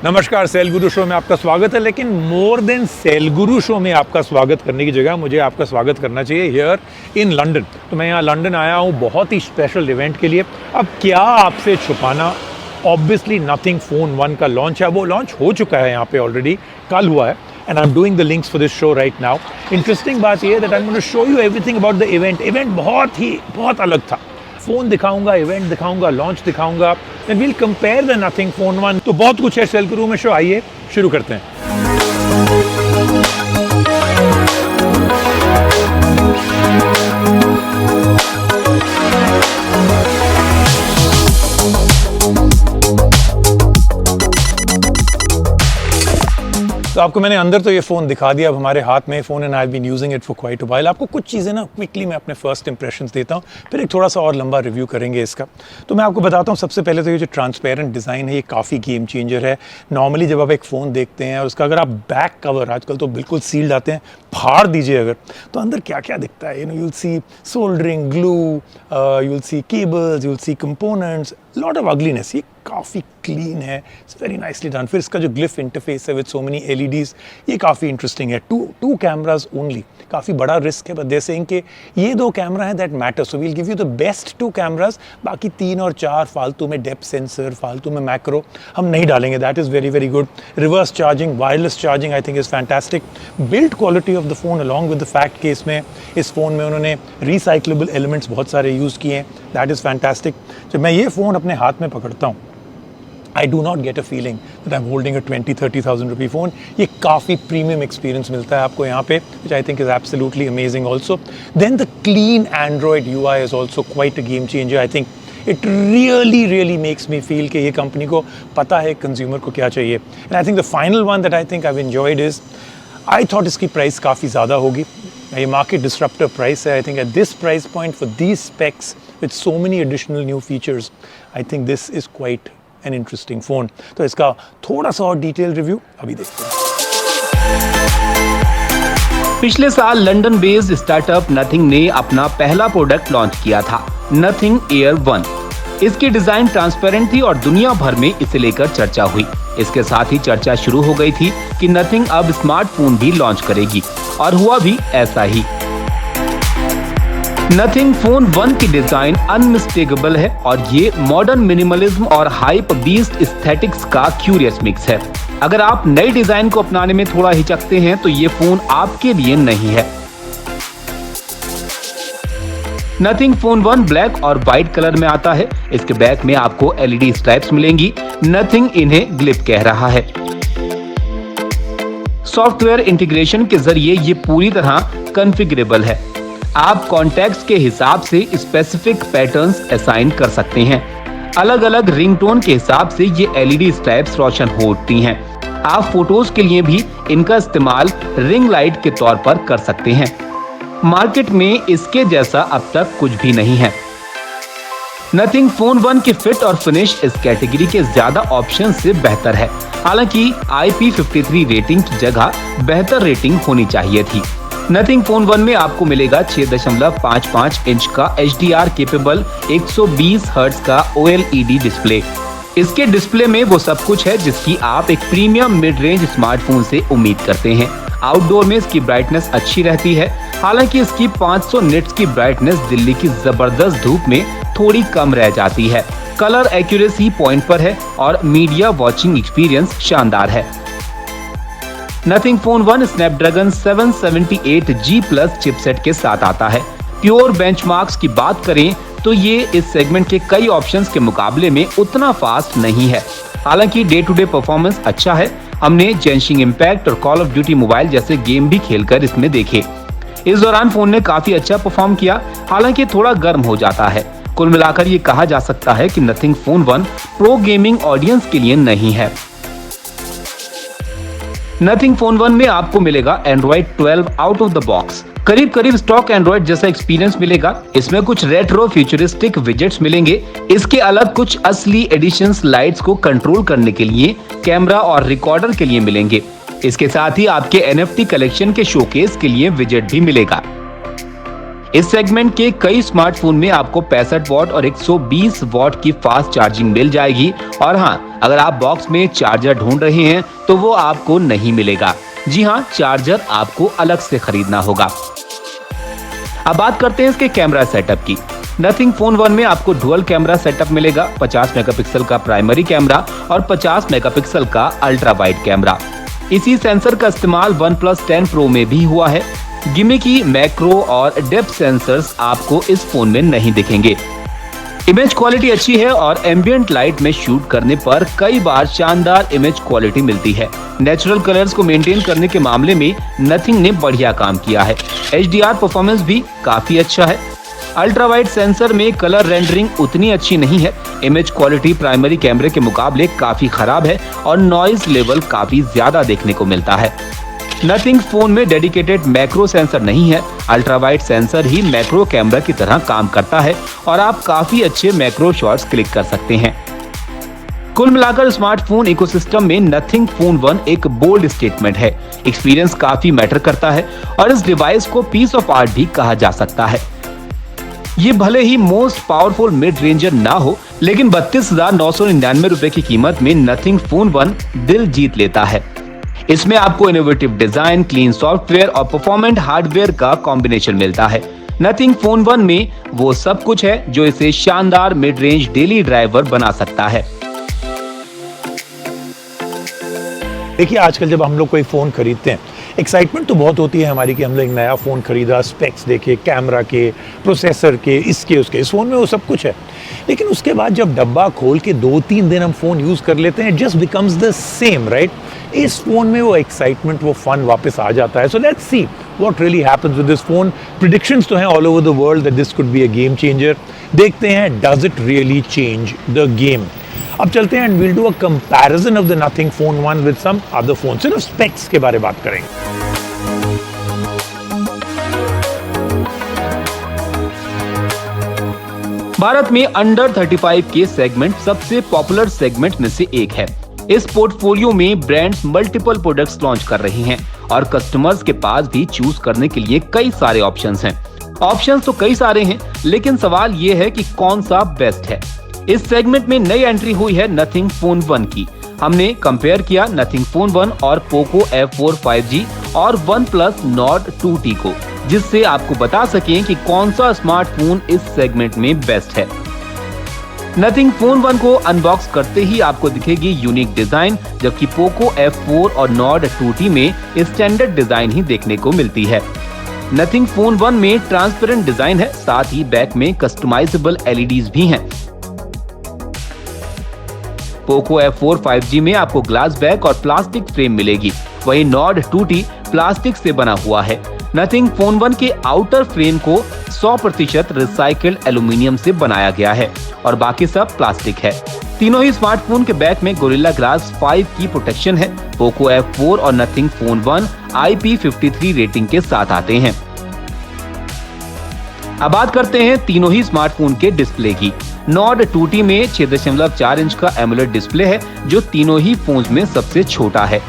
नमस्कार, cell Guru show में आपका स्वागत है। लेकिन more than cell Guru show में आपका स्वागत करने की जगह मुझे आपका स्वागत करना चाहिए हियर इन लंदन। तो मैं यहाँ लंदन आया हूँ बहुत ही स्पेशल इवेंट के लिए। अब क्या आपसे छुपाना, ऑब्वियसली नथिंग फ़ोन 1 का लॉन्च है, वो लॉन्च हो चुका है यहाँ पे ऑलरेडी, कल हुआ है। And I am doing the links for this show right now. Interesting बात ये है that I am going to show you everything about the event. Event बहुत अलग था। फ़ोन दिखाऊंगा, इवेंट दिखाऊंगा, लॉन्च दिखाऊंगा, and we'll compare the Nothing phone 1। तो बहुत कुछ है सेल गुरु में शो। आइए शुरू करते हैं। तो आपको मैंने अंदर तो ये फ़ोन दिखा दिया। अब हमारे हाथ में phone and I have been using it for quite a while. आपको कुछ चीज़ें ना क्विकली मैं अपने फर्स्ट इंप्रेशंस देता हूँ, फिर एक थोड़ा सा और लंबा रिव्यू करेंगे इसका। तो मैं आपको बताता हूँ, सबसे पहले तो ये जो ट्रांसपेरेंट डिज़ाइन है ये काफ़ी गेम चेंजर है। नॉर्मली जब आप एक फ़ोन देखते हैं और उसका अगर आप बैक कवर, आजकल तो बिल्कुल सील्ड आते हैं, फाड़ दीजिए अगर, तो अंदर क्या क्या दिखता है। You will see soldering, glue, you will see cables, you will see components, lot of ugliness. ये काफ़ी क्लीन है, इट्स वेरी नाइसली डन। फिर इसका जो ग्लिफ इंटरफेस है विद सो मेनी एलईडीज, ये काफ़ी इंटरेस्टिंग है। टू कैमराज ओनली, काफ़ी बड़ा रिस्क है, बट दे सेइंग कि ये 2 कैमरा हैं that matter, so we'll give you the best 2 cameras. बाकी 3 और 4 फालतू में डेप्थ सेंसर, फालतू में मैक्रो हम नहीं डालेंगे। That is very very good. Reverse charging, wireless charging I think is fantastic. Build quality of the phone along with the fact कि इसमें इस फ़ोन में उन्होंने रिसाइक्लेबल एलिमेंट्स बहुत सारे यूज़ किए हैं, दैट इज़ फैंटास्टिक। जब मैं ये फ़ोन अपने हाथ में पकड़ता हूँ, I do not get a feeling that I'm holding a 20,000-30,000 rupee phone. ये काफ़ी प्रीमियम एक्सपीरियंस मिलता है आपको यहाँ पे, which I think is absolutely amazing also. Then the clean Android UI is also quite a game changer. I think it really makes me feel कि ये company को पता है कंज्यूमर को क्या चाहिए. And I think the final one that I think I've enjoyed is, I thought इसकी price काफ़ी ज़्यादा होगी. ये मार्केट डिस्ट्रप्टर प्राइस है. I think at this price point for these specs with so many additional new features, I think this is quite an interesting phone. तो इसका थोड़ा सा और डिटेल रिव्यू अभी देखते हैं। पिछले साल लंदन बेस्ड स्टार्टअप नथिंग ने अपना पहला प्रोडक्ट लॉन्च किया था, नथिंग एयर 1। इसकी डिजाइन ट्रांसपेरेंट थी और दुनिया भर में इसे लेकर चर्चा हुई। इसके साथ ही चर्चा शुरू हो गई थी कि नथिंग अब स्मार्टफोन भी लॉन्च करेगी, और हुआ भी ऐसा ही। नथिंग फोन 1 की डिजाइन अनमिस्टेकेबल है और ये मॉडर्न मिनिमलिज्म और हाइप बीस्ट एस्थेटिक्स का क्यूरियस मिक्स है। अगर आप नई डिजाइन को अपनाने में थोड़ा हिचकते हैं तो ये फोन आपके लिए नहीं है। नथिंग फोन 1 ब्लैक और व्हाइट कलर में आता है। इसके बैक में आपको एलईडी स्ट्राइप्स मिलेंगी। नथिंग इन्हें ग्लिप कह रहा है। सॉफ्टवेयर इंटीग्रेशन के जरिए ये पूरी तरह कॉन्फ़िगरेबल है। आप कॉन्टेक्ट्स के हिसाब से स्पेसिफिक पैटर्न्स असाइन कर सकते हैं। अलग अलग रिंगटोन के हिसाब से ये एलईडी स्ट्राइप्स रोशन होती हैं। आप फोटोज के लिए भी इनका इस्तेमाल रिंग लाइट के तौर पर कर सकते हैं। मार्केट में इसके जैसा अब तक कुछ भी नहीं है। नथिंग फोन 1 की फिट और फिनिश इस कैटेगरी के ज्यादा ऑप्शन से बेहतर है। हालांकि IP53 रेटिंग की जगह बेहतर रेटिंग होनी चाहिए थी। नथिंग फोन 1 में आपको मिलेगा 6.55 इंच का HDR केपेबल 120 हर्ट्ज का OLED डिस्प्ले। इसके डिस्प्ले में वो सब कुछ है जिसकी आप एक प्रीमियम मिड रेंज स्मार्टफोन से उम्मीद करते हैं। आउटडोर में इसकी ब्राइटनेस अच्छी रहती है। हालांकि इसकी 500 निट्स की ब्राइटनेस दिल्ली की जबरदस्त धूप में थोड़ी कम रह जाती है। कलर एक्यूरेसी पॉइंट पर है और मीडिया वॉचिंग एक्सपीरियंस शानदार है। Nothing phone 1 Snapdragon 778G+ chipset के साथ आता है। प्योर बेंचमार्क्स की बात करें तो ये इस सेगमेंट के कई ऑप्शंस के मुकाबले में उतना फास्ट नहीं है। हालांकि डे टू डे परफॉर्मेंस अच्छा है। हमने जेंशिंग इम्पैक्ट और कॉल ऑफ ड्यूटी मोबाइल जैसे गेम भी खेलकर इसमें देखे। इस दौरान फोन ने काफी अच्छा परफॉर्म किया, हालांकि थोड़ा गर्म हो जाता है। कुल मिलाकर ये कहा जा सकता है कि nothing phone 1 pro gaming audience के लिए नहीं है। नथिंग फोन 1 में आपको मिलेगा Android 12 out of the box. करीब स्टॉक एंड्रॉइड जैसा एक्सपीरियंस मिलेगा। इसमें कुछ रेट्रो फ्यूचरिस्टिक विजेट्स मिलेंगे। इसके अलग कुछ असली एडिशंस लाइट्स को कंट्रोल करने के लिए, कैमरा और रिकॉर्डर के लिए मिलेंगे। इसके साथ ही आपके NFT कलेक्शन के शोकेस के लिए विजेट भी मिलेगा। इस सेगमेंट के कई स्मार्टफोन में आपको 65 वॉट और 120 वॉट की फास्ट चार्जिंग मिल जाएगी। और हाँ, अगर आप बॉक्स में चार्जर ढूंढ रहे हैं तो वो आपको नहीं मिलेगा। जी हाँ, चार्जर आपको अलग से खरीदना होगा। अब बात करते हैं इसके कैमरा सेटअप की। नथिंग फोन 1 में आपको डुअल कैमरा सेटअप मिलेगा, 50 मेगापिक्सल का प्राइमरी कैमरा और 50 मेगापिक्सल का अल्ट्रा वाइड कैमरा। इसी सेंसर का इस्तेमाल OnePlus 10 Pro में भी हुआ है। गिमिकी मैक्रो और डेप्थ सेंसर्स आपको इस फोन में नहीं दिखेंगे। इमेज क्वालिटी अच्छी है और एम्बिएंट लाइट में शूट करने पर कई बार शानदार इमेज क्वालिटी मिलती है। नेचुरल कलर्स को मेंटेन करने के मामले में नथिंग ने बढ़िया काम किया है। HDR परफॉर्मेंस भी काफी अच्छा है। अल्ट्रा वाइड सेंसर में कलर रेंडरिंग उतनी अच्छी नहीं है। इमेज क्वालिटी प्राइमरी कैमरे के मुकाबले काफी खराब है और नॉइज लेवल काफी ज्यादा देखने को मिलता है। नथिंग फोन में डेडिकेटेड मैक्रो सेंसर नहीं है। अल्ट्रा वाइड सेंसर ही मैक्रो कैमरा की तरह काम करता है और आप काफी अच्छे मैक्रो शॉट्स क्लिक कर सकते हैं। कुल मिलाकर स्मार्टफोन इकोसिस्टम में नथिंग फोन 1 एक बोल्ड स्टेटमेंट है। एक्सपीरियंस काफी मैटर करता है और इस डिवाइस को पीस ऑफ आर्ट भी कहा जा सकता है। ये भले ही मोस्ट पावरफुल मिड रेंजर ना हो, लेकिन 32,999 रुपए की कीमत में नथिंग फोन 1 दिल जीत लेता है। इसमें आपको इनोवेटिव डिजाइन, क्लीन सॉफ्टवेयर और परफॉर्मेंट हार्डवेयर का कॉम्बिनेशन मिलता है। नथिंग फोन 1 में वो सब कुछ है जो इसे शानदार मिड रेंज डेली ड्राइवर बना सकता है। देखिए, आजकल जब हम लोग कोई फ़ोन खरीदते हैं, एक्साइटमेंट तो बहुत होती है हमारी कि हमने एक नया फ़ोन खरीदा, स्पेक्स देखे, कैमरा के, प्रोसेसर के, इसके उसके। इस फ़ोन में वो सब कुछ है, लेकिन उसके बाद जब डब्बा खोल के 2-3 दिन हम फ़ोन यूज़ कर लेते हैं, just becomes the same, right? इस फ़ोन में वो एक्साइटमेंट, वो फन वापस आ जाता है। So let's see what really happens with this phone. Predictions तो हैं all over the world that this could be a game changer. देखते हैं, does it really change the game? अब चलते हैं and will do a comparison of the Nothing phone 1 with some other phone. सिर्फ specs के बारे में बात करेंगे। भारत में अंडर 35 के सेगमेंट सबसे पॉपुलर सेगमेंट में से एक है। इस पोर्टफोलियो में ब्रांड्स मल्टीपल प्रोडक्ट्स लॉन्च कर रही हैं और कस्टमर्स के पास भी चूज करने के लिए कई सारे ऑप्शंस हैं। ऑप्शंस तो कई सारे हैं, लेकिन सवाल ये है कि कौन सा बेस्ट है। इस सेगमेंट में नई एंट्री हुई है नथिंग फोन 1 की। हमने कंपेयर किया नथिंग फोन 1 और पोको F4 5G और OnePlus Nord 2T को, जिससे आपको बता सकें कि कौन सा स्मार्टफोन इस सेगमेंट में बेस्ट है। नथिंग फोन 1 को अनबॉक्स करते ही आपको दिखेगी यूनिक डिजाइन, जबकि पोको F4 और Nord 2T में स्टैंडर्ड डिजाइन ही देखने को मिलती है। नथिंग फोन 1 में ट्रांसपेरेंट डिजाइन है, साथ ही बैक में कस्टमाइजेबल LEDs भी हैं। पोको F4 5G में आपको ग्लास बैक और प्लास्टिक फ्रेम मिलेगी, वहीं Nord 2T प्लास्टिक से बना हुआ है। नथिंग फोन 1 के आउटर फ्रेम को 100% रिसाइकल्ड एल्यूमिनियम से बनाया गया है और बाकी सब प्लास्टिक है। तीनों ही स्मार्टफोन के बैक में गोरिल्ला ग्लास 5 की प्रोटेक्शन है। पोको F4 और नथिंग फोन 1 IP53 रेटिंग के साथ आते हैं। अब बात करते हैं तीनों ही स्मार्टफोन के डिस्प्ले की। Nord 2T में 6.4 इंच का एमोलेड डिस्प्ले है, जो तीनों ही फोन्स में सबसे छोटा है।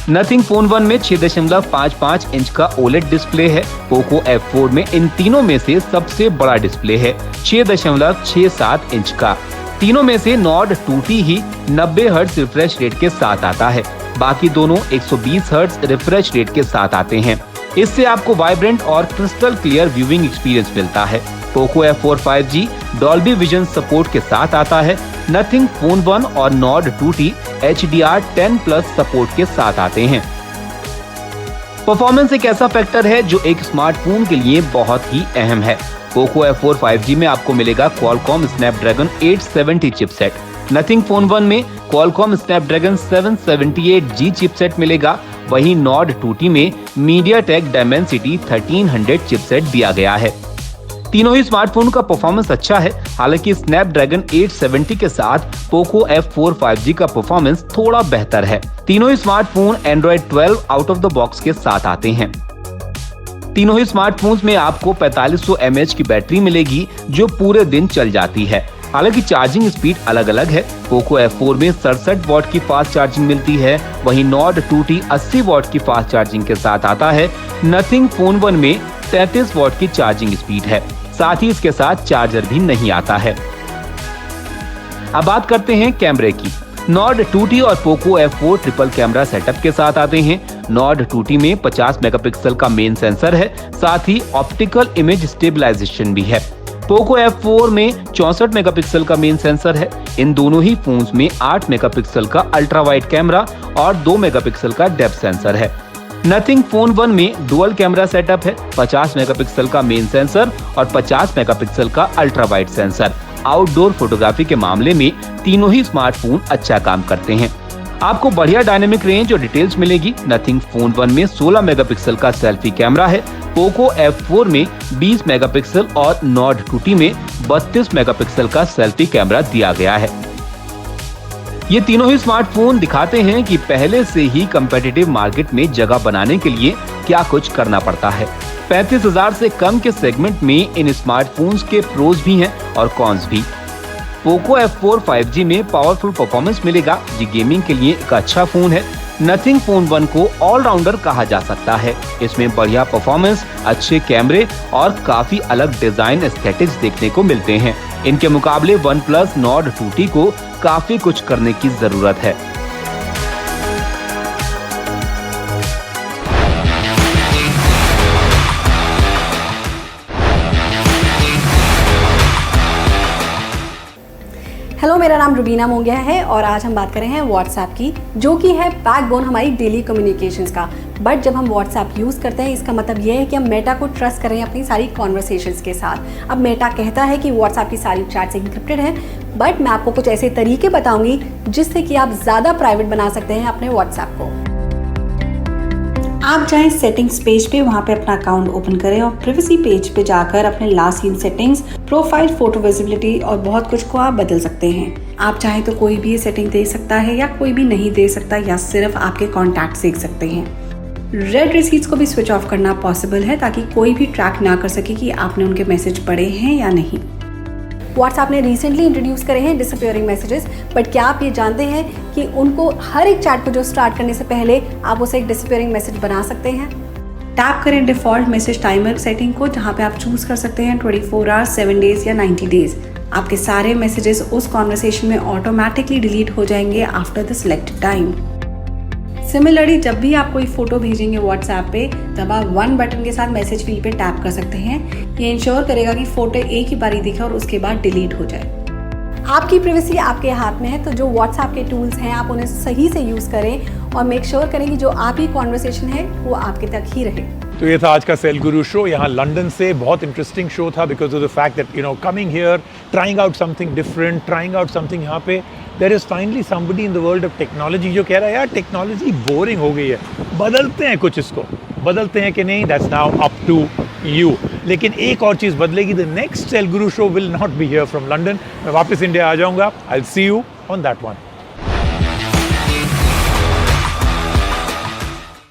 नथिंग फोन 1 में 6.55 इंच का OLED डिस्प्ले है। पोको F4 में इन तीनों में से सबसे बड़ा डिस्प्ले है, 6.67 इंच का। तीनों में से Nord 2T ही 90 हर्ट्ज रिफ्रेश रेट के साथ आता है, बाकी दोनों 120 हर्ट्ज रिफ्रेश रेट के साथ आते हैं। इससे आपको वाइब्रेंट और क्रिस्टल क्लियर व्यूइंग एक्सपीरियंस मिलता है। Poco F4 5G Dolby vision support के साथ आता है। नथिंग फोन 1 और Nord 2T HDR10+ सपोर्ट के साथ आते हैं। परफॉर्मेंस एक ऐसा फैक्टर है जो एक स्मार्टफोन के लिए बहुत ही अहम है। पोको F4 5G में आपको मिलेगा Qualcomm Snapdragon 870 chipset. Nothing phone 1 में Qualcomm Snapdragon 778G चिपसेट मिलेगा, वहीं Nord 2T में MediaTek Dimensity 1300 चिपसेट दिया गया है। तीनों ही स्मार्टफोन का परफॉर्मेंस अच्छा है, हालांकि Snapdragon 870 के साथ पोको F4 5G का परफॉर्मेंस थोड़ा बेहतर है। तीनों ही smartphone Android 12 out of the box के साथ आते हैं। तीनों ही स्मार्टफोन्स में आपको 4500 mAh की बैटरी मिलेगी, जो पूरे दिन चल जाती है। हालांकि चार्जिंग स्पीड अलग अलग है। पोको F4 में 67 वॉट की फास्ट चार्जिंग मिलती है, वहीं Nord 2T 80 वॉट की फास्ट चार्जिंग के साथ आता है। नथिंग फोन 1 में 33 वॉट की चार्जिंग स्पीड है। साथ ही इसके साथ चार्जर भी नहीं आता है। अब बात करते हैं कैमरे की। नॉर्ड 2T और Poco F4 triple camera setup के साथ आते हैं। नॉर्ड 2T में 50 मेगापिक्सल का मेन सेंसर है, साथ ही ऑप्टिकल इमेज स्टेबलाइजेशन भी है। पोको F4 में 64 मेगापिक्सल का मेन सेंसर है। इन दोनों ही फोन्स में 8 मेगापिक्सल का अल्ट्रा वाइड कैमरा और 2 मेगापिक्सल का डेप्थ सेंसर है। नथिंग फोन 1 में डुअल कैमरा सेटअप है, 50 मेगापिक्सल का मेन सेंसर और 50 मेगापिक्सल का ultra wide sensor. Outdoor photography के मामले में तीनों ही स्मार्टफोन अच्छा काम करते हैं। आपको बढ़िया डायनेमिक रेंज और डिटेल्स मिलेगी। नथिंग फोन 1 में 16 मेगापिक्सल का सेल्फी कैमरा है, पोको F4 में 20 मेगापिक्सल और नॉर्ड 2T में 32 मेगापिक्सल का सेल्फी कैमरा दिया गया है। ये तीनों ही स्मार्टफोन दिखाते हैं कि पहले से ही कम्पिटिटिव मार्केट में जगह बनाने के लिए क्या कुछ करना पड़ता है। 35,000 से कम के सेगमेंट में इन स्मार्टफोन्स के प्रोज भी हैं और कॉन्स भी। पोको F4 5G में पावरफुल परफॉर्मेंस मिलेगा। ये गेमिंग के लिए एक अच्छा फोन है। नथिंग फोन 1 को ऑलराउंडर कहा जा सकता है। इसमें बढ़िया परफॉर्मेंस, अच्छे कैमरे और काफी अलग डिजाइन एस्थेटिक्स देखने को मिलते हैं। इनके मुकाबले OnePlus Nord 2T को काफी कुछ करने की जरूरत है। हेलो, मेरा नाम रुबीना मोंगिया है और आज हम बात कर रहे हैं व्हाट्सएप की, जो कि है बैकबोन हमारी डेली कम्युनिकेशंस का। बट जब हम व्हाट्सएप यूज़ करते हैं, इसका मतलब ये है कि हम मेटा को ट्रस्ट कर रहे हैं अपनी सारी कॉन्वर्सेशंस के साथ। अब मेटा कहता है कि व्हाट्सएप की सारी चैट्स एन्क्रिप्टेड है, बट मैं आपको कुछ ऐसे तरीके बताऊंगी जिससे कि आप ज़्यादा प्राइवेट बना सकते हैं अपने व्हाट्सएप को। आप जाएं सेटिंग्स पेज पे, वहाँ पे अपना अकाउंट ओपन करें और प्रिवेसी पेज पे जाकर अपने last seen settings, profile, photo visibility और बहुत कुछ को आप बदल सकते हैं। आप चाहें तो कोई भी ये सेटिंग दे सकता है या कोई भी नहीं दे सकता, या सिर्फ आपके कॉन्टैक्ट देख सकते हैं। रेड रिसीट्स को भी स्विच ऑफ करना पॉसिबल है ताकि कोई भी ट्रैक ना कर सके कि आपने उनके मैसेज पढ़े हैं या नहीं। व्हाट्सएप ने रिसेंटली इंट्रोड्यूस करे हैं डिसअपीयरिंग मैसेजेस, बट क्या आप ये जानते हैं कि उनको हर एक चैट को जो स्टार्ट करने से पहले आप उसे एक डिसअपीयरिंग मैसेज बना सकते हैं। टैप करें डिफॉल्ट मैसेज टाइमर सेटिंग को, जहाँ पे आप चूज कर सकते हैं 24 आवर्स, 7 डेज या 90 डेज। आपके सारे मैसेजेस उस कॉन्वर्सेशन में ऑटोमेटिकली डिलीट हो जाएंगे after the selected time. Similarly, जब भी आप कोई फोटो भेजेंगे व्हाट्सएप पे, तब आप 1 बटन के साथ मैसेज फील्ड पे टैप कर सकते हैं। ये इंश्योर करेगा कि फोटो एक ही बारी दिखे और उसके बाद डिलीट हो जाए। आपकी प्राइवेसी आपके हाथ में है, तो जो व्हाट्सएप के टूल्स हैं आप उन्हें सही से यूज़ करें और मेक श्योर करें कि जो आपकी कॉन्वर्सेशन है वो आपके तक ही रहे। तो ये था आज का सेल गुरु शो यहाँ लंदन से। बहुत इंटरेस्टिंग शो था because of the fact that coming here, trying out something different, trying out something. यहाँ पे there is finally somebody in the world of technology जो कह रहा है यार टेक्नोलॉजी बोरिंग हो गई है, बदलते हैं कुछ, इसको बदलते हैं कि नहीं, that's now up to you. लेकिन एक और चीज़ बदलेगी, the next Cell Guru show will not be here from London. मैं वापस इंडिया आ जाऊँगा। I will see you on that one.